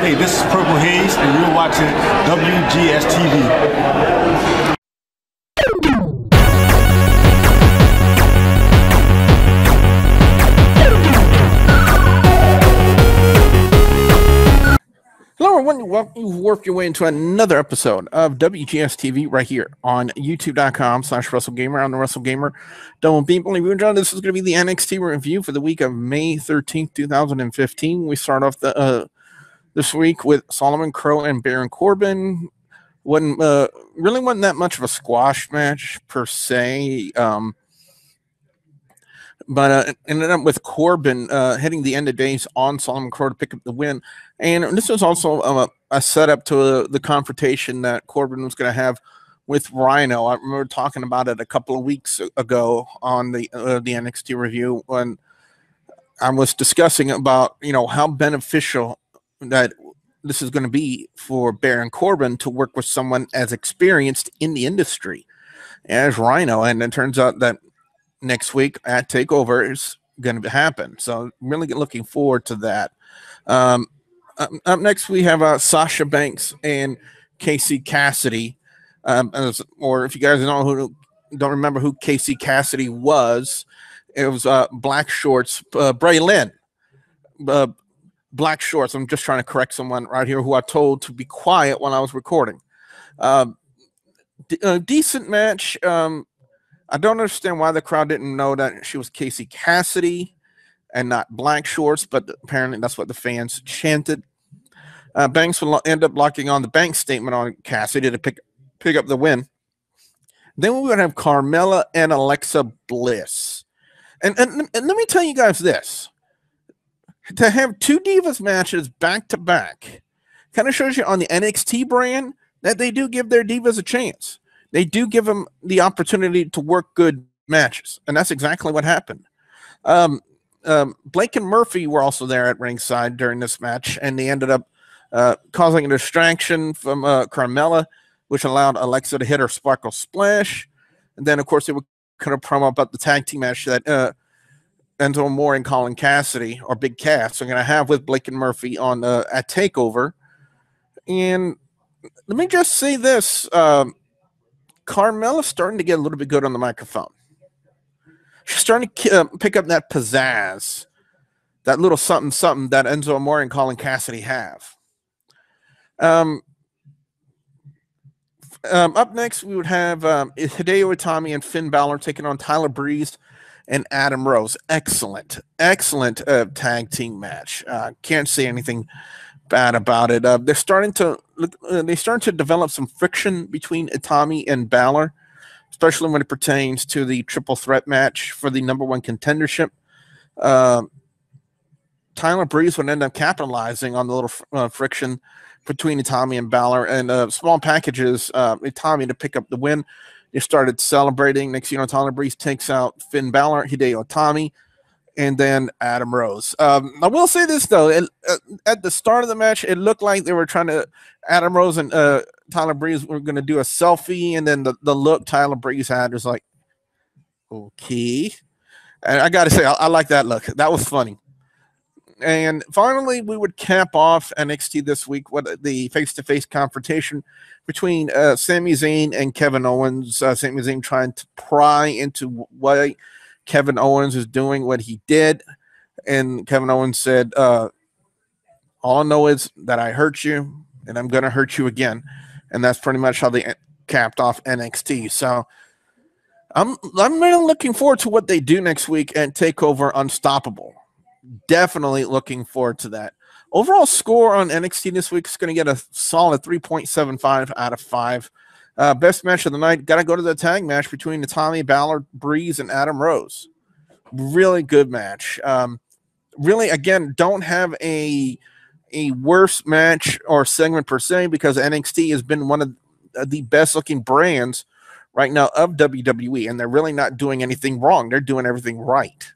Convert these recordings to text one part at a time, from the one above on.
Hey, this is Purple Haze, and you're watching WGS-TV. Hello, everyone. Welcome. You've worked your way into another episode of WGS-TV right here on YouTube.com/WrestleGamer. I'm the WrestleGamer. Don't be believe John. This is going to be the NXT review for the week of May 13th, 2015. We start off this week with Solomon Crowe and Baron Corbin. Really wasn't that much of a squash match per se. But ended up with Corbin hitting the end of days on Solomon Crowe to pick up the win. And this was also a setup to the confrontation that Corbin was going to have with Rhyno. I remember talking about it a couple of weeks ago on the NXT review when I was discussing about, how beneficial that this is going to be for Baron Corbin to work with someone as experienced in the industry as Rhyno. And it turns out that next week at TakeOver is going to happen. So really looking forward to that. Up next, we have Sasha Banks and Cassidy. Or if you guys don't remember who Cassidy was, it was Black Shorts, Bray Lynn. Black Shorts. I'm just trying to correct someone right here who I told to be quiet while I was recording. Decent match. I don't understand why the crowd didn't know that she was Cassidy and not Black Shorts, but apparently that's what the fans chanted. Banks will end up locking on the bank statement on Cassidy to pick up the win. Then we would have Carmella and Alexa Bliss. And let me tell you guys this. To have two Divas matches back-to-back kind of shows you on the NXT brand that they do give their Divas a chance. They do give them the opportunity to work good matches, and that's exactly what happened. Blake and Murphy were also there at ringside during this match, and they ended up causing a distraction from Carmella, which allowed Alexa to hit her Sparkle Splash. And then, of course, they were kind of promo about the tag team match that Enzo Amore and Colin Cassidy, or Big Cass, are going to have with Blake and Murphy on at TakeOver. And let me just say this. Carmella's starting to get a little bit good on the microphone. She's starting to pick up that pizzazz, that little something that Enzo Amore and Colin Cassidy have. Up next, we would have Hideo Itami and Finn Balor taking on Tyler Breeze and Adam Rose. Excellent tag team match. Can't say anything bad about it. They're starting to develop some friction between Itami and Balor, especially when it pertains to the triple threat match for the #1 contendership. Tyler Breeze would end up capitalizing on the little friction between Itami and Balor, and small packages Itami to pick up the win. They started celebrating. Next, Tyler Breeze takes out Finn Balor, Hideo Itami, and then Adam Rose. I will say this, though. At the start of the match, it looked like they were trying to – Adam Rose and Tyler Breeze were going to do a selfie, and then the look Tyler Breeze had was like, okay. And I got to say, I like that look. That was funny. And finally, we would cap off NXT this week with the face-to-face confrontation between Sami Zayn and Kevin Owens. Sami Zayn trying to pry into why Kevin Owens is doing what he did. And Kevin Owens said, all I know is that I hurt you, and I'm going to hurt you again. And that's pretty much how they capped off NXT. So I'm really looking forward to what they do next week and TakeOver Unstoppable. Definitely looking forward to that. Overall score on NXT this week is going to get a solid 3.75 out of 5. Best match of the night, got to go to the tag match between Itami, Balor, Breeze, and Adam Rose. Really good match. Really, again, don't have a worse match or segment per se, because NXT has been one of the best-looking brands right now of WWE, and they're really not doing anything wrong. They're doing everything right.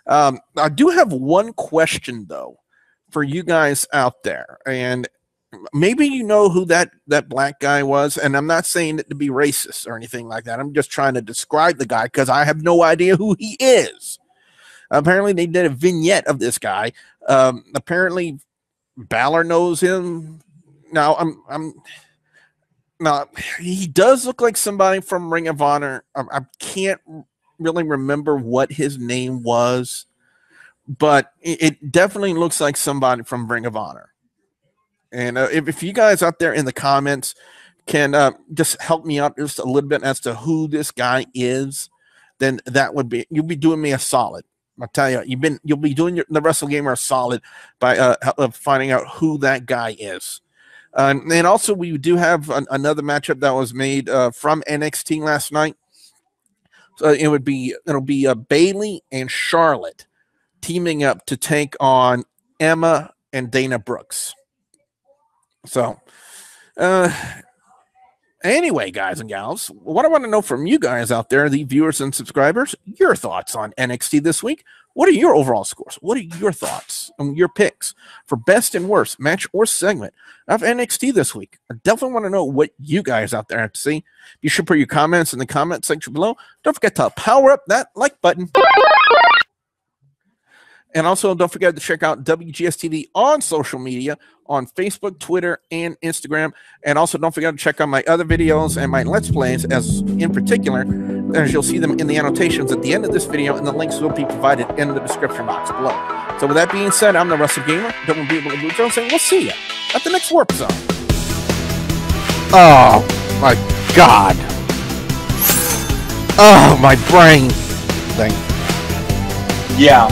I do have one question, though, for you guys out there, and maybe you know who that black guy was, and I'm not saying it to be racist or anything like that. I'm just trying to describe the guy because I have no idea who he is. Apparently, they did a vignette of this guy. Apparently, Balor knows him. Now now he does look like somebody from Ring of Honor. I can't really remember what his name was, but it definitely looks like somebody from Ring of Honor. And if you guys out there in the comments can just help me out just a little bit as to who this guy is, then that would be, you'll be doing me a solid. I'll tell you, you'll be doing the Wrestle Gamer a solid by finding out who that guy is. And also, we do have another matchup that was made from NXT last night. So it'll be Bayley and Charlotte teaming up to take on Emma and Dana Brooks. So, anyway, guys and gals, what I want to know from you guys out there, the viewers and subscribers, your thoughts on NXT this week. What are your overall scores? What are your thoughts and your picks for best and worst match or segment of NXT this week? I definitely want to know what you guys out there have to say. You should put your comments in the comment section below. Don't forget to power up that like button. And also, don't forget to check out WGS-TV on social media, on Facebook, Twitter, and Instagram. And also, don't forget to check out my other videos and my Let's Plays, as in particular, as you'll see them in the annotations at the end of this video, and the links will be provided in the description box below. So with that being said, I'm the Wrestle Gamer, WB Jones, saying we'll see you at the next Warp Zone. Oh, my God. Oh, my brain thing. Yeah.